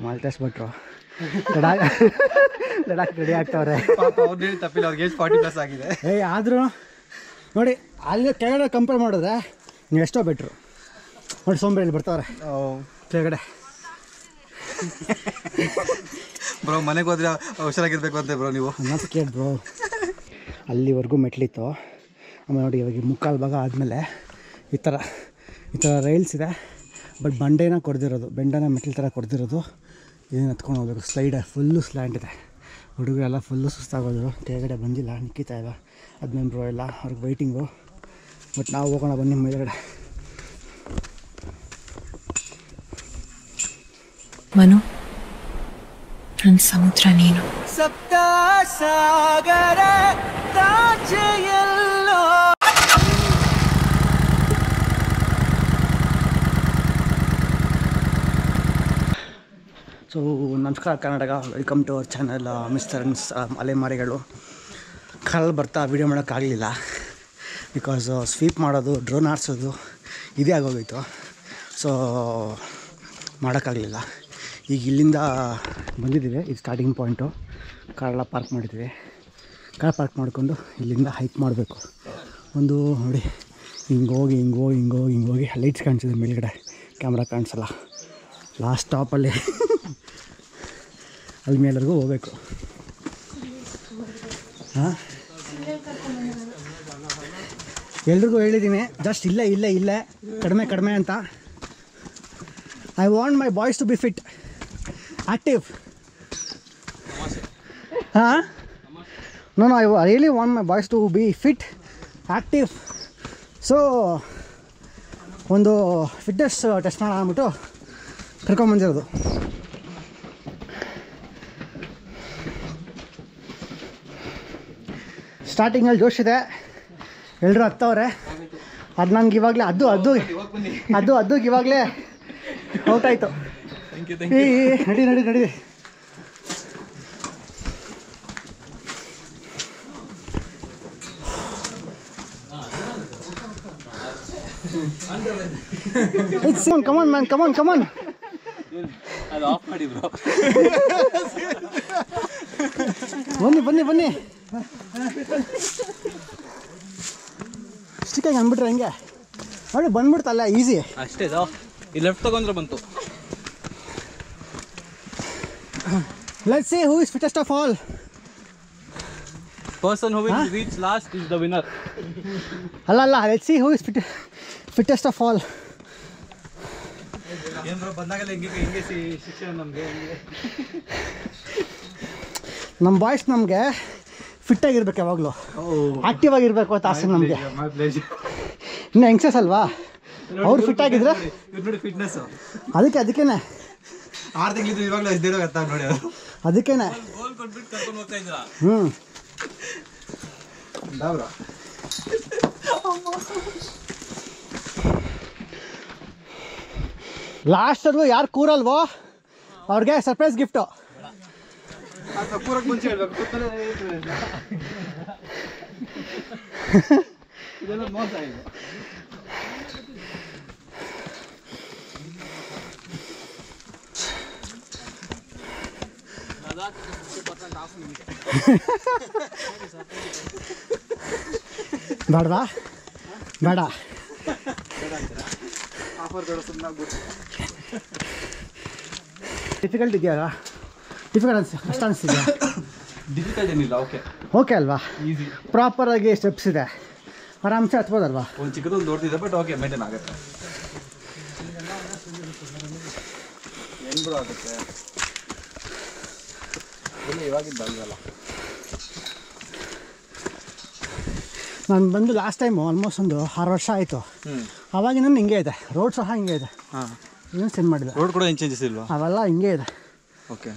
ಮಾಲ್ತೇಶ್ ಭಟ್ರು ಲಡಾಖ್ ರೆಡಿ ಆಗ್ತಾವ್ರೆ. ತಪ್ಪಿಲ್ಲ, ಅವ್ರಿಗೆ ಏಜ್ 40+ ಆಗಿದೆ. ಆದರೂ ನೋಡಿ ಅಲ್ಲಿ ಕೆಳಗಡೆ ಕಂಪೇರ್ ಮಾಡಿದ್ರೆ ನೀವು ಎಷ್ಟೋ ಬೆಟ್ರು ನೋಡಿ. ಸೋಂಬೇರಿಯಲ್ಲಿ ಬರ್ತಾವ್ರೆ ಕೆಳಗಡೆ. ಬ್ರೋ ಮನೆಗೆ ಹೋದ್ರೆ ಹುಷಾರಾಗಿರ್ಬೇಕು ಅಂತೆ ಬ್ರೋ ನೀವು. Not scared bro. ಅಲ್ಲಿವರೆಗೂ ಮೆಟ್ಲಿತ್ತು. ಆಮೇಲೆ ನೋಡಿ ಇವಾಗ ಮುಕ್ಕಾಲು ಭಾಗ ಆದಮೇಲೆ ಈ ಥರ ರೈಲ್ಸ್ ಇದೆ. ಬಟ್ ಬಂಡೆನ ಕೊಡ್ದಿರೋದು, ಬೆಂಡನ ಮೆಟ್ಲು ಥರ ಕೊಡ್ದಿರೋದು. ಇದನ್ನು ಹತ್ಕೊಂಡು ಹೋಗ್ಬೇಕು. ಸ್ಲೈಡ್ ಫುಲ್ಲು ಸ್ಲ್ಯಾಂಟ್ ಇದೆ. ಹುಡುಗರೆಲ್ಲ ಫುಲ್ಲು ಸುಸ್ತಾಗೋದ್ರು. ಕೆಳಗಡೆ ಬಂದಿಲ್ಲ, ನಿಕ್ಕಿತಾ ಇಲ್ಲ. 15 ಬ್ರೋ ಎಲ್ಲ ಅವ್ರಿಗೆ ವೈಟಿಂಗು. ಬಟ್ ನಾವು ಹೋಗೋಣ ಬನ್ನಿ ಮೇಲ್ಗಡೆ. ಮನು, ನನ್ನ ಸಮುದ್ರ ನೀನು. ಸಪ್ತ ಸಾಗರ ತಾಚೆಯಲ್ಲೋ. ಸೊ ನಮಸ್ಕಾರ Karnataka, welcome to our channel mister ಅಲೆಮಾರಿಗಳು. ಕಾರಲ್ಲಿ ಬರ್ತಾ ವೀಡಿಯೋ ಮಾಡೋಕ್ಕಾಗಲಿಲ್ಲ. ಬಿಕಾಸ್ ಸ್ವೀಪ್ ಮಾಡೋದು, ಡ್ರೋನ್ ಆರಿಸೋದು ಇದೇ ಆಗೋಗಿತ್ತು. ಸೊ ಮಾಡೋಕ್ಕಾಗಲಿಲ್ಲ. ಈಗ ಇಲ್ಲಿಂದ ಬಂದಿದ್ದೀವಿ. ಇದು ಸ್ಟಾರ್ಟಿಂಗ್ ಪಾಯಿಂಟು. ಕಾರೆಲ್ಲ ಪಾರ್ಕ್ ಮಾಡಿದ್ದೀವಿ. ಕಾರ್ ಪಾರ್ಕ್ ಮಾಡಿಕೊಂಡು ಇಲ್ಲಿಂದ ಹೈಕ್ ಮಾಡಬೇಕು. ಒಂದು ನೋಡಿ ಹಿಂಗೋಗಿ ಲೈಟ್ಸ್ ಕಾಣಿಸಿದೆ ಮೇಲ್ಗಡೆ. ಕ್ಯಾಮ್ರಾ ಕಾಣಿಸಲ್ಲ. ಲಾಸ್ಟ್ ಸ್ಟಾಪಲ್ಲಿ ಅಲ್ಲಿ ಮೇಲೆವರೆಗೂ ಹೋಗ್ಬೇಕು. ಹಾಂ, ಎಲ್ರಿಗೂ ಹೇಳಿದ್ದೀನಿ ಜಸ್ಟ್ ಇಲ್ಲೇ ಕಡಿಮೆ ಅಂತ. I want my boys to be fit, active. ಹಾಂ, no I really want my boys to be fit, active. So ಒಂದು ಫಿಟ್ನೆಸ್ ಟೆಸ್ಟ್ ಮಾಡೋಣ ಅಂದ್ಬಿಟ್ಟು ಕರ್ಕೊಂಬಂದಿರೋದು. ಸ್ಟಾರ್ಟಿಂಗಲ್ಲಿ ಜೋಶ್ ಇದೆ, ಎಲ್ಲರೂ ಹತ್ತವ್ರೆ. ಅದು ನನಗೆ ಇವಾಗಲೇ ಅದು ಇವಾಗಲೇ ಔಟ್ ಆಯಿತು. ನಡಿ Come on man, come on. ಅದು ಆಫ್ ಮಾಡಿ ಬ್ರೋ. ಬನ್ನಿ ಸ್ಟಿಕ್ಕಾಗಿ ಅಂದ್ಬಿಟ್ರೆ ಹೆಂಗೆ ನೋಡಿ, ಬಂದ್ಬಿಡ್ತಲ್ಲ ಈಸಿ. ಅಷ್ಟೇ, ಈ ಲೆಫ್ಟ್ ತಗೊಂಡ್ರೆ ಬಂತು. Let's see who is fittest of all. Person who will reach last is the winner. ಅಲ್ಲ let's see who is fittest of all. ಏನು ಬ್ರೋ ಬಂದಾಗಲ್ಲ ಹಿಂಗೆ ಶಿಕ್ಷಣ ನಮಗೆ. ನಮ್ಮ ಬಾಯ್ಸ್ ನಮಗೆ ಫಿಟ್ಟಾಗಿರ್ಬೇಕು, ಯಾವಾಗಲೂ ಆ್ಯಕ್ಟಿವ್ ಆಗಿರಬೇಕು ಅಂತ ಆಸೆ ನಮಗೆ. ಇನ್ನು ಯಂಗ್ಸ್ಟರ್ಸ್ ಅಲ್ವಾ, ಅವ್ರು ಫಿಟ್ಟಾಗಿದ್ರೆ ಫಿಟ್ನೆಸ್. ಅದಕ್ಕೇ 6 ತಿಂಗಳಿದ್ದು ಇವಾಗಲೂ ಇದ್ದಿರೋಗತ್ತ ನೋಡಿ. ಅದಕ್ಕೇನೆ ಗೋಲ್ ಕೊಟ್ಬಿಟ್ಟು ಕರ್ಕೊಂಡು ಹೋಗ್ತಾ ಇದ್ದೀರಾ. ಬ್ರೋ ಲಾಸ್ಟ್ವರೆಗೂ ಯಾರು ಕೂರಲ್ವೋ ಅವ್ರಿಗೆ ಸರ್ಪ್ರೈಸ್ ಗಿಫ್ಟು. ಕೂರಕ್ಕೆ ಮುಂಚೆ ಹೇಳ್ಬೇಕು. ಇದೆಲ್ಲ ಮೋಸ ಇದೆ. ಬೇಡ ಡಿಫಿಕಲ್ಟ್ ಇದೆಯಾ? ಕಷ್ಟ ಅನಿಸ್ತಿದೆಯಾ? ಡಿಫಿಕಲ್ಟ್ ಏನಿಲ್ಲ, ಓಕೆ ಅಲ್ವಾ? ಈಸಿ, ಪ್ರಾಪರಾಗಿ ಸ್ಟೆಪ್ಸ್ ಇದೆ, ಆರಾಮ್ಸೆ ಹತ್ಬೋದಲ್ವಾ? ಒಂದು ಚಿಕ್ಕದೊಂದು ದೊಡ್ಡದಿದೆ, ಬಟ್ ಓಕೆ ಮೇಂಟೈನ್ ಆಗುತ್ತೆ. ಏನು ಬಿಡು ಆಗುತ್ತೆ ಇವಾಗಿದ್ದು ಬಂದಲ್ಲ. ನಾನು ಬಂದು ಲಾಸ್ಟ್ ಟೈಮು ಆಲ್ಮೋಸ್ಟ್ ಒಂದು 6 ವರ್ಷ ಆಯಿತು. ಅವಾಗಿನ ಹಿಂಗೆ ಇದೆ, ರೋಡ್ ಸಹ ಹಿಂಗೆ ಇದೆ. ಏನು ಸೆಂಡ್ ಮಾಡಿದೆ, ರೋಡ್ ಕೂಡ ಏನು ಚೇಂಜಸ್ ಇಲ್ವಾ? ಅವೆಲ್ಲ ಹಿಂಗೆ ಇದೆ. ಓಕೆ.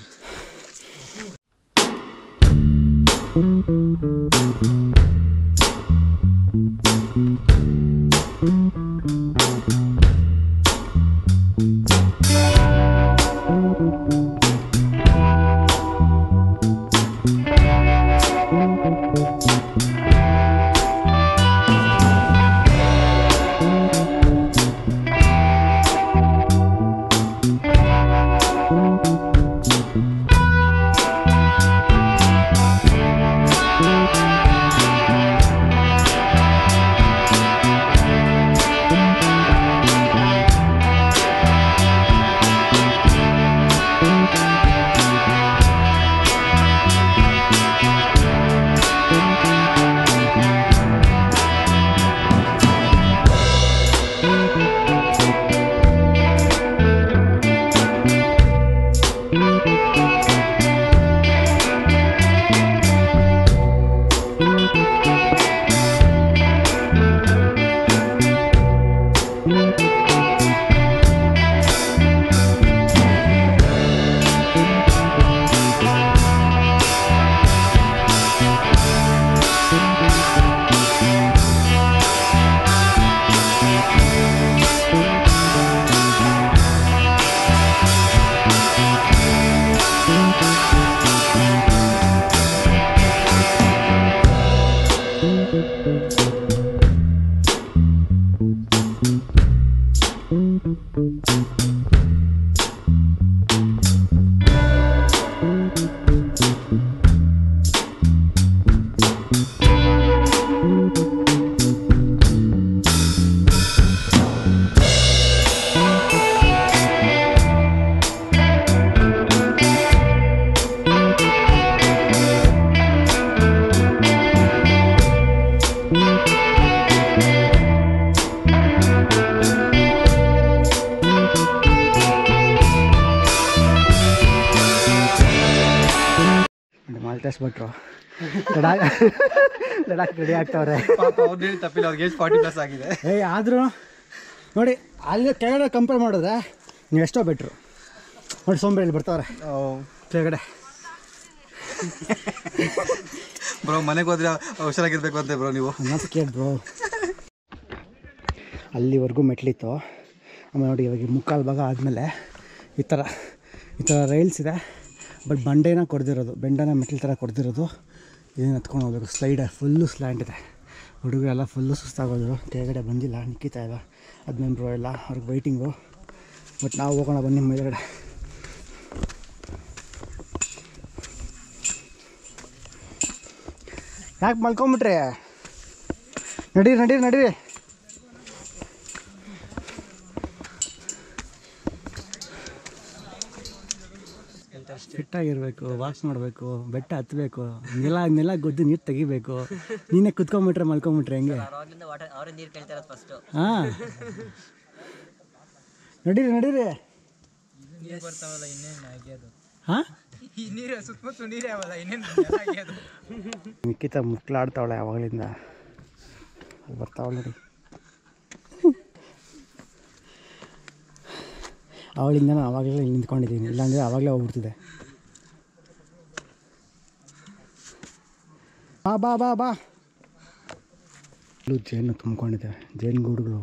ಮಾಲ್ತೇಶ್ ಭಟ್ರು ಲಡಾಖ್ ರೆಡಿ ಆಗ್ತಾವ್ರೆ. ಪಾಪ ಅವ್ರು ಹೇಳಿ ತಪ್ಪಿಲ್ಲ, ಅವ್ರಿಗೆ ಏಜ್ 40+ ಆಗಿದೆ. ಆದರೂ ನೋಡಿ ಅಲ್ಲಿ ಕೆಳಗಡೆ ಕಂಪೇರ್ ಮಾಡಿದ್ರೆ ನೀವು ಎಷ್ಟೋ ಬೆಟ್ರು. ನೋಡಿ ಸೋಂಬೇರಿಯಲ್ಲಿ ಬರ್ತಾವ್ರೆ ಕೆಳಗಡೆ. ಬ್ರೋ ಮನೆಗೆ ಹೋದ್ರೆ ಹುಷಾರಾಗಿರ್ಬೇಕು ಅಂತೆ ಬ್ರೋ ನೀವು. ಅನ್ನೋದು ಕೇಳಿ ಬ್ರೋ. ಅಲ್ಲಿವರೆಗೂ ಮೆಟ್ಲಿತ್ತು. ಆಮೇಲೆ ನೋಡಿ ಇವಾಗ ಮುಕ್ಕಾಲು ಭಾಗ ಆದಮೇಲೆ ಈ ಥರ ರೈಲ್ಸ್ ಇದೆ. ಬಟ್ ಬಂಡೆನ ಕೊಡ್ದಿರೋದು, ಬೆಂಡನ ಮೆಟ್ಲು ಥರ ಕೊಡ್ದಿರೋದು. ಇದನ್ನು ಹತ್ಕೊಂಡು ಹೋಗ್ಬೇಕು. ಸ್ಲೈಡ್ ಫುಲ್ಲು ಸ್ಲ್ಯಾಂಟ್ ಇದೆ. ಹುಡುಗರೆಲ್ಲ ಫುಲ್ಲು ಸುಸ್ತಾಗೋದ್ರು. ಕೆಳಗಡೆ ಬಂದಿಲ್ಲ, ನಿಕ್ಕಿತಾ ಇಲ್ಲ. 15 ರೋ ಎಲ್ಲ ಅವ್ರಿಗೆ ವೈಟಿಂಗು. ಬಟ್ ನಾವು ಹೋಗೋಣ ಬನ್ನಿ ಮೇಲ್ಗಡೆ. ಯಾಕೆ ಮಲ್ಕೊಂಬಿಟ್ರಿ? ನಡೀರಿ. ಫಿಟ್ಟಾಗಿರಬೇಕು, ವಾಕ್ ಮಾಡಬೇಕು, ಬೆಟ್ಟ ಹತ್ತಬೇಕು, ನೆಲ ಗೊದ್ದು ನೀರು ತೆಗಿಬೇಕು. ನೀನೇ ಕುತ್ಕೊಂಬಿಟ್ರೆ ಮಲ್ಕೊಂಬಿಟ್ರೆ ಹೆಂಗೆ? ಹಾಂ ನಡೀರಿ. ಹಾಂ ಮಿಕ್ಕಿತ ಮುಕ್ಲಾಡ್ತಾವಳೆ ಯಾವಾಗಲಿಂದ. ಅಲ್ಲಿ ಬರ್ತಾವಳೆ ನೋಡಿ. ಅವಳಿಂದ ನಾನು ಆವಾಗಲೇ ಇಲ್ಲಿ ನಿಂತ್ಕೊಂಡಿದ್ದೀನಿ, ಇಲ್ಲಾಂದರೆ ಆವಾಗಲೇ ಹೋಗ್ಬಿಡ್ತಿದ್ದೆ. ಬಾ ಇಲ್ಲೂ ಜೇನು ತುಂಬ್ಕೊಂಡಿದೆ. ಜೇನುಗೂಡುಗಳು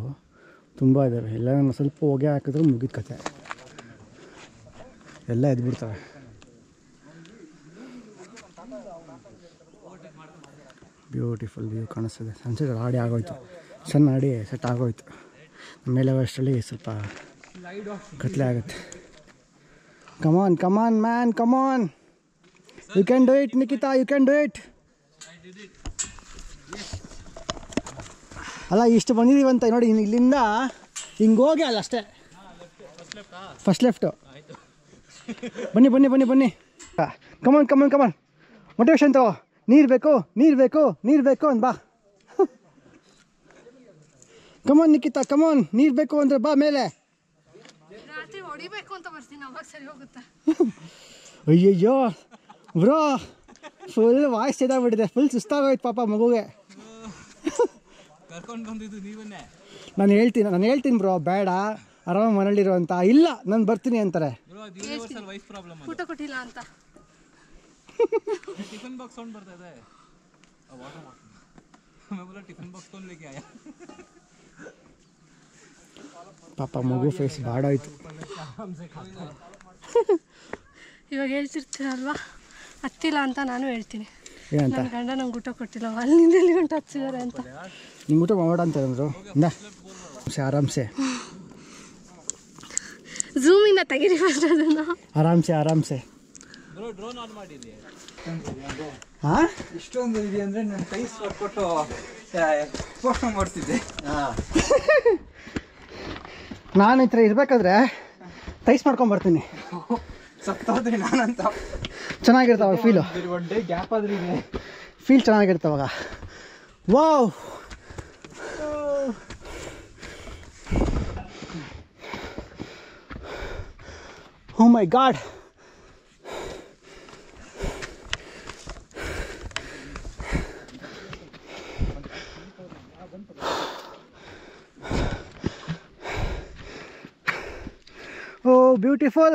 ತುಂಬ ಇದ್ದಾವೆ. ಎಲ್ಲ ಸ್ವಲ್ಪ ಹೊಗೆ ಹಾಕಿದ್ರು ಮುಗಿದ ಕತೆ, ಎಲ್ಲ ಎದ್ಬಿಡ್ತವೆ. ಬ್ಯೂಟಿಫುಲ್ ವ್ಯೂ ಕಾಣಿಸ್ತಿದೆ. ಸನ್ಸೆಟ್ ಆಡಿ ಆಗೋಯ್ತು, ಸಣ್ಣ ಆಡಿ ಸೆಟ್ ಆಗೋಯ್ತು. ಮೇಲೆ ಅಷ್ಟರಲ್ಲಿ ಸ್ವಲ್ಪ ಕತ್ಲೆ ಆಗುತ್ತೆ. Come on man, come on, you can do it Nikita, you can do it. ಅಲ್ಲ ಇಷ್ಟು ಬಂದಿದ್ದೀವಂತ ನೋಡಿ. ಇಲ್ಲಿಂದ ಹಿಂಗೆ ಹೋಗಿ ಅಲ್ಲ ಅಷ್ಟೇ, ಫಸ್ಟ್ ಲೆಫ್ಟು. ಬನ್ನಿ. ಕಮಾನ್ ಮೋಟಿವೇಶನ್ ತಗೋ. ನೀರು ಬೇಕು ಅಂತ ಬಾ. ಕಮಾನ್ ನಿಖಿತಾ, ಕಮಾನ್. ನೀರು ಬೇಕು ಅಂದರೆ ಬಾ ಮೇಲೆ. ಅಯ್ಯಯ್ಯೋ ಬ್ರೋ, ಫುಲ್ ವಾಯ್ಸ್ ಇದಾಗ್ಬಿಟ್ಟಿದೆ. ಫುಲ್ ಸುಸ್ತಾಗೋಯ್ತು ಪಾಪ ಮಗುಗೆ. ನಾನು ಹೇಳ್ತೀನಿ ಬ್ರೋ, ಬೇಡ ಆರಾಮಾಗಿ ಮನೇಲಿರೋ ಅಂತ. ಇಲ್ಲ ನಾನು ಬರ್ತೀನಿ ಅಂತಾರೆ. ಊಟ ಕೊಟ್ಟಿಲ್ಲ ಅಂತ ಪಾಪ ಮಗು ಫೇಸ್ ಬಾಡಾಯ್ತು. ಇವಾಗ ಹೇಳ್ತಿರ್ತೀರಲ್ವಾ, ಹತ್ತಿಲ್ಲ ಅಂತ ನಾನು ಹೇಳ್ತೀನಿ. ನನ್ನ ಗಂಡ ನಂಗೆ ಊಟ ಕೊಟ್ಟಿಲ್ಲ, ಅಲ್ಲಿಂದ ಇಲ್ಲಿ ಗಂಟು ಹಚ್ಚಿದ್ದಾರೆ ಅಂತ. ನಿಂಗೆ ಊಟ ಮಾಡ ಅಂತ ಹೇಳಿದ್ರು. ಆರಾಮ್ಸೆ ಝೂಮಿಂದ ತೆಗೀರಿ ಫಸ್ಟ್ ಅದನ್ನು. ಆರಾಮ್ಸೆ ಹಾಂ ಇಷ್ಟೊಂದು ಇದೆ ಅಂದರೆ ನಾನು ಕೈ ಕೊಟ್ಟು ಫೋಟೋ ಮಾಡ್ತಿದ್ದೆ. ನಾನು ಈ ಥರ ಇರಬೇಕಾದ್ರೆ ಟೈಸ್ ಮಾಡ್ಕೊಂಬರ್ತೀನಿ. ಸತ್ತೋದ್ರಿ ನಾನಂತ. ಚೆನ್ನಾಗಿರ್ತಾವ ಫೀಲು. ಒನ್ ಡೇ ಗ್ಯಾಪ್ ಆದ್ರೂ ಇದೆ, ಫೀಲ್ ಚೆನ್ನಾಗಿರ್ತಾವಾಗ. Wow, oh my god. Oh, beautiful.